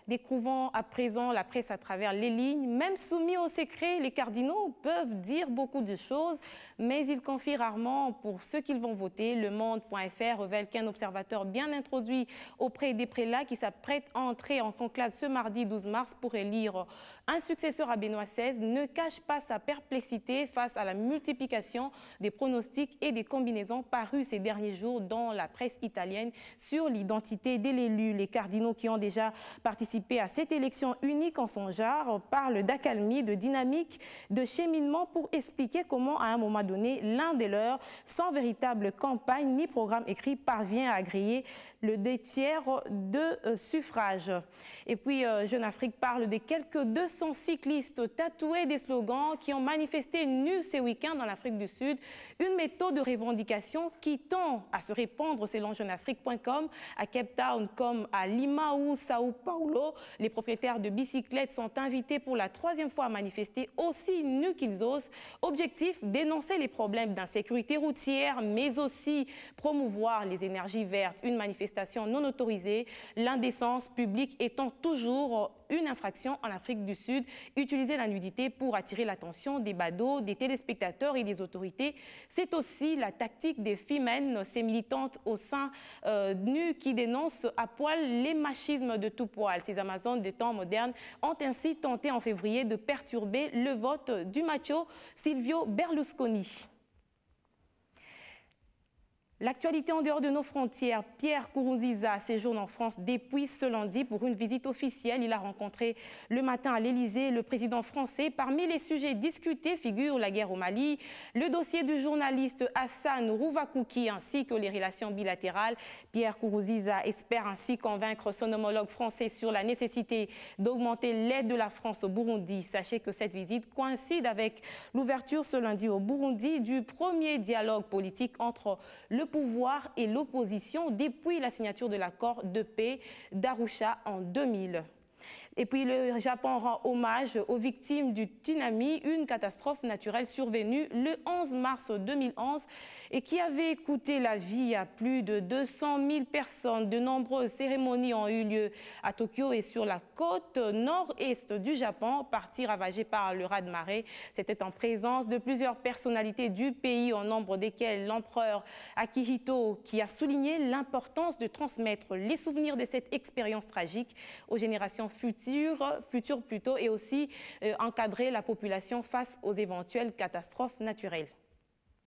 Découvrant à présent la presse à travers les lignes, même soumis au secret, les cardinaux peuvent dire beaucoup de choses, mais ils confient rarement pour ceux qu'ils vont voter. Le Monde.fr révèle qu'un observateur bien introduit auprès des prélats qui s'apprête à entrer en conclave ce mardi 12 mars pour élire un successeur à Benoît XVI ne cache pas sa perplexité face à la multiplication des pronostics et des combinaisons parues ces derniers jours dans la presse italienne sur l'identité de l'élu. Les cardinaux qui ont déjà participé à cette élection unique en son genre parle d'accalmie, de dynamique, de cheminement pour expliquer comment à un moment donné l'un des leurs, sans véritable campagne ni programme écrit, parvient à agréer le 2/3 de suffrage. Et puis Jeune Afrique parle des quelques 200 cyclistes tatoués des slogans qui ont manifesté nus ces week-ends dans l'Afrique du Sud, une méthode de revendication qui tend à se répandre selon jeuneafrique.com à Cape Town comme à Lima ou Sao Paulo. Les propriétaires de bicyclettes sont invités pour la 3e fois à manifester aussi nus qu'ils osent. Objectif, dénoncer les problèmes d'insécurité routière, mais aussi promouvoir les énergies vertes. Une manifestation non autorisée, l'indécence publique étant toujours une infraction en Afrique du Sud. Utiliser la nudité pour attirer l'attention des badauds, des téléspectateurs et des autorités. C'est aussi la tactique des Femmes, ces militantes au sein nues qui dénoncent à poil les machismes de tout poil. Ces Amazones de temps modernes ont ainsi tenté en février de perturber le vote du macho Silvio Berlusconi. L'actualité en dehors de nos frontières, Pierre Nkurunziza séjourne en France depuis ce lundi pour une visite officielle. Il a rencontré le matin à l'Élysée le président français. Parmi les sujets discutés figurent la guerre au Mali, le dossier du journaliste Hassan Rouvakouki ainsi que les relations bilatérales. Pierre Nkurunziza espère ainsi convaincre son homologue français sur la nécessité d'augmenter l'aide de la France au Burundi. Sachez que cette visite coïncide avec l'ouverture ce lundi au Burundi du premier dialogue politique entre le pouvoir et l'opposition depuis la signature de l'accord de paix d'Arusha en 2000. Et puis le Japon rend hommage aux victimes du tsunami, une catastrophe naturelle survenue le 11 mars 2011 et qui avait coûté la vie à plus de 200 000 personnes. De nombreuses cérémonies ont eu lieu à Tokyo et sur la côte nord-est du Japon, partie ravagée par le raz-de-marée. C'était en présence de plusieurs personnalités du pays, au nombre desquelles l'empereur Akihito, qui a souligné l'importance de transmettre les souvenirs de cette expérience tragique aux générations futures plutôt, et aussi encadrer la population face aux éventuelles catastrophes naturelles.